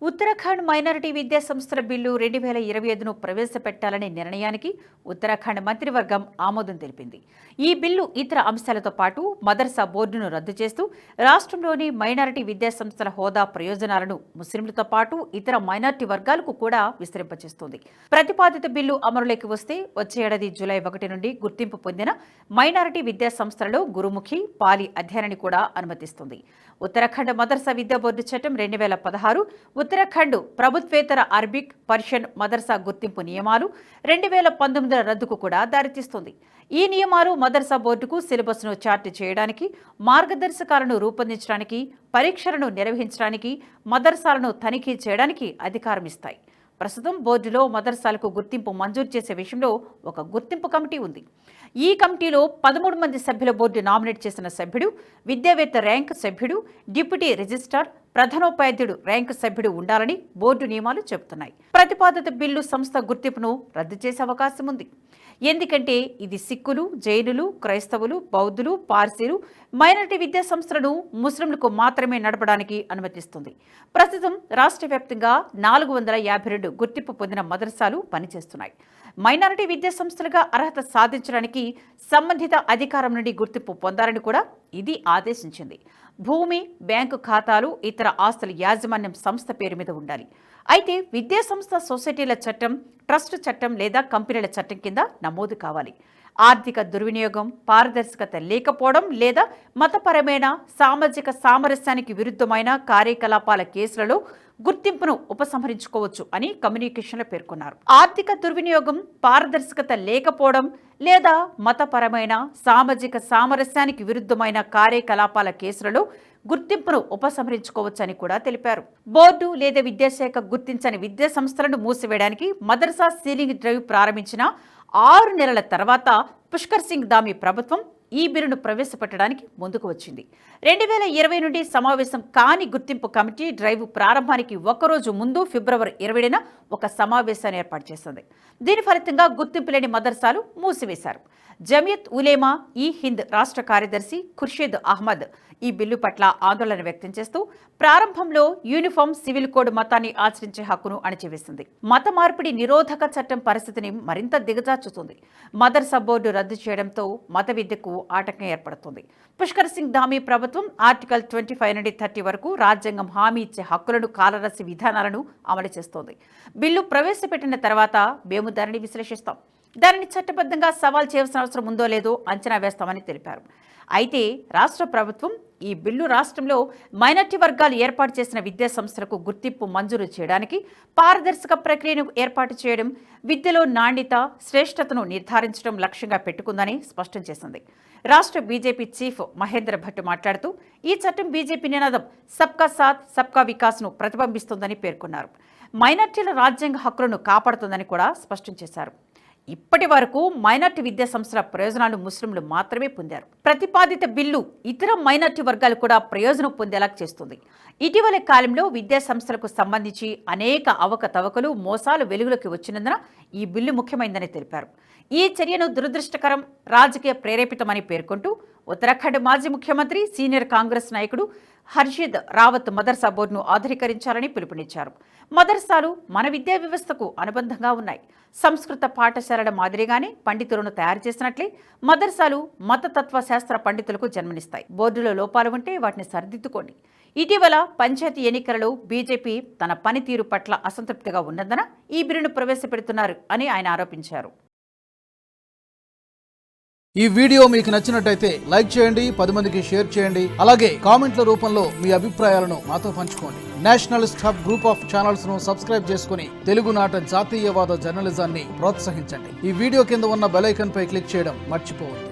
Uttarakhand minority విద్యా సంస్థల bill 2025ను ప్రవేశపెట్టాలనే నిర్ణయానికి ఉత్తరాఖండ్ మంత్రివర్గం ఆమోదం తెలిపింది. ఈ బిల్లు ఇతర అంశాలతో పాటు మదర్సా బోర్డును రద్దు చేస్తూ రాష్ట్రంలోని మైనారిటీ విద్యా సంస్థల హోదా ప్రయోజనాలను ముస్లింలతో పాటు ఇతర మైనారిటీ వర్గాలకు కూడా విస్తరింపచేస్తుంది. ప్రతిపాదిత బిల్లు అమలులోకి వస్తే వచ్చే ఏడాది జూలై 1 నుండి గుర్తింపు పొందిన మైనారిటీ విద్యా సంస్థలలో గురుముఖి, పాలి అధ్యయనాన్ని కూడా అనుమతిస్తుంది. ఉత్తరాఖండ్ మదర్సా విద్యా బోర్డు చట్టం 2016, ఉత్తరాఖండ్ ప్రభుత్వేతర అరబిక్, పర్షియన్ మదర్సా గుర్తింపు నియమాలు 2019 రద్దుకు కూడా దారితీస్తుంది. ఈ నియమాలు మదర్సా బోర్డుకు సిలబస్ను చార్ట్ చేయడానికి, మార్గదర్శకాలను రూపొందించడానికి, పరీక్షలను నిర్వహించడానికి, మదర్సాలను తనిఖీ చేయడానికి అధికారం ఇస్తాయి. ప్రస్తుతం బోర్డులో మదర్సాలకు గుర్తింపు మంజూరు చేసే విషయంలో ఒక గుర్తింపు కమిటీ ఉంది. ఈ కమిటీలో 13 మంది సభ్యుల బోర్డు నామినేట్ చేసిన సభ్యుడు, విద్యావేత్త ర్యాంక్ సభ్యుడు, డిప్యూటీ రిజిస్ట్రార్, ప్రధానోపాధ్యాయుడు ర్యాంకు సభ్యుడు ఉండాలని బోర్డు నియమాలు చెబుతున్నాయి. ప్రతిపాదిత బిల్లు సంస్థ గుర్తింపును రద్దు చేసే అవకాశం ఉంది. ఎందుకంటే ఇది సిక్కులు, జైనులు, క్రైస్తవులు, బౌద్ధులు, పార్సీలు, మైనారిటీ విద్యా సంస్థలను ముస్లింలకు మాత్రమే నడపడానికి అనుమతిస్తుంది. ప్రస్తుతం రాష్ట్ర వ్యాప్తంగా 452 గుర్తింపు పొందిన మదర్సాలు పనిచేస్తున్నాయి. మైనారిటీ విద్యా సంస్థలుగా అర్హత సాధించడానికి సంబంధిత అధికారం నుండి గుర్తింపు పొందాలని కూడా ఇది ఆదేశించింది. భూమి, బ్యాంకు ఖాతాలు, ఇతర ఆస్తుల యాజమాన్యం సంస్థ పేరు మీద ఉండాలి. అయితే విద్యా సంస్థ సొసైటీల చట్టం, ట్రస్ట్ చట్టం లేదా కంపెనీల చట్టం కింద నమోదు కావాలి. ఆర్థిక దుర్వినియోగం, పారదర్శకత లేకపోవడం లేదా మతపరమైన, సామాజిక సామరస్యానికి విరుద్ధమైన కార్యకలాపాల కేసులలో గుర్తింపును ఉపసంహరించుకోవచ్చు అని కమ్యూనికేషన్లో పేర్కొన్నారు. ఆర్థిక దుర్వినియోగం, పారదర్శకత లేకపోవడం లేదా మతపరమైన, సామాజిక సామరస్యానికి విరుద్ధమైన కార్యకలాపాల కేసులలో గుర్తింపును ఉపసంహరించుకోవచ్చని కూడా తెలిపారు. బోర్డు లేదా విద్యాశాఖ గుర్తించని విద్యా సంస్థలను మూసివేయడానికి మదర్సా సీలింగ్ డ్రైవ్ ప్రారంభించిన 6 నెలల తర్వాత పుష్కర్ సింగ్ ధామీ ప్రభుత్వం ఈ బిల్లును ప్రవేశపెట్టడానికి ముందుకు వచ్చింది. 2020 నుండి సమావేశం కాని గుర్తింపు కమిటీ డ్రైవ్ ప్రారంభానికి ఒకరోజు ముందు ఫిబ్రవరి 20న ఒక సమావేశాన్ని ఏర్పాటు చేసింది. దీని ఫలితంగా గుర్తింపు లేని మదర్సాలు మూసివేశారు. జమియత్ ఉలేమా ఈ హింద్ రాష్ట్ర కార్యదర్శి ఖుర్షీద్ అహ్మద్ ఈ బిల్లు పట్ల ఆందోళన వ్యక్తం చేస్తూ ప్రారంభంలో యూనిఫామ్ సివిల్ కోడ్ మతాన్ని ఆచరించే హక్కును అణచివేసింది. మత మార్పిడి నిరోధక చట్టం పరిస్థితిని మరింత దిగజార్చుతుంది. మదర్సా బోర్డు రద్దు చేయడంతో మత విద్యకు ఆటంకం ఏర్పడుతుంది. పుష్కర్ సింగ్ ధామీ ప్రభుత్వం ఆర్టికల్ 25 నుండి 30 వరకు రాజ్యాంగం హామీ ఇచ్చే హక్కులను కాలరాసి విధానాలను అమలు చేస్తోంది. బిల్లు ప్రవేశపెట్టిన తర్వాత మేము దానిని విశ్లేషిస్తాం. దానిని చట్టబద్ధంగా సవాల్ చేయాల్సిన అవసరం ఉందో లేదో అంచనా వేస్తామని తెలిపారు. అయితే రాష్ట్ర ప్రభుత్వం ఈ బిల్లు రాష్ట్రంలో మైనారిటీ వర్గాలు ఏర్పాటు చేసిన విద్యా సంస్థలకు గుర్తింపు మంజూరు చేయడానికి, పారదర్శక ప్రక్రియను ఏర్పాటు చేయడం, విద్యలో నాణ్యత, శ్రేష్టతను నిర్ధారించడం లక్ష్యంగా పెట్టుకుందని స్పష్టం చేసింది. రాష్ట్ర బీజేపీ చీఫ్ మహేంద్ర భట్ మాట్లాడుతూ ఈ చట్టం బీజేపీ నినాదం సబ్కా సాత్ సబ్కా వికాస్ను ప్రతిబింబిస్తుందని పేర్కొన్నారు. మైనారిటీల రాజ్యాంగ హక్కులను కాపాడుతుందని కూడా స్పష్టం చేశారు. ఇప్పటి వరకు మైనారిటీ విద్యా సంస్థల ప్రయోజనాలు ముస్లింలు మాత్రమే పొందారు. ప్రతిపాదిత బిల్లు ఇతర మైనారిటీ వర్గాలు కూడా ప్రయోజనం పొందేలా చేస్తుంది. ఇటీవల కాలంలో విద్యా సంస్థలకు సంబంధించి అనేక అవకతవకలు, మోసాలు వెలుగులోకి వచ్చినందున ఈ బిల్లు ముఖ్యమైందని తెలిపారు. ఈ చర్యను దురదృష్టకరం, రాజకీయ ప్రేరేపితమని పేర్కొంటూ ఉత్తరాఖండ్ మాజీ ముఖ్యమంత్రి, సీనియర్ కాంగ్రెస్ నాయకుడు హర్షిద్ రావత్ మదర్సా బోర్డును ఆధునీకరించాలని పిలుపునిచ్చారు. మదర్సాలు మన విద్యా వ్యవస్థకు అనుబంధంగా ఉన్నాయి. సంస్కృత పాఠశాలల మాదిరిగానే పండితులను తయారు చేసినట్లే మదర్సాలు మతతత్వ శాస్త్ర పండితులకు జన్మనిస్తాయి. బోర్డులో లోపాలు ఉంటే వాటిని సరిదిద్దుకోండి. ఇటీవల పంచాయతీ ఎన్నికలలో బీజేపీ తన పనితీరు పట్ల అసంతృప్తిగా ఉన్నందున ఈ బిల్లును ప్రవేశపెడుతున్నారు అని ఆయన ఆరోపించారు. ఈ వీడియో మీకు నచ్చినట్టయితే లైక్ చేయండి, 10 మందికి షేర్ చేయండి. అలాగే కామెంట్ల రూపంలో మీ అభిప్రాయాలను మాతో పంచుకోండి. Nationalist hub group of channels ను సబ్స్క్రైబ్ చేసుకుని తెలుగునాట జాతీయవాద జర్నలిజాన్ని ప్రోత్సహించండి. ఈ వీడియో కింద ఉన్న బెల్ ఐకాన్ పై క్లిక్ చేయడం మర్చిపోవద్దు.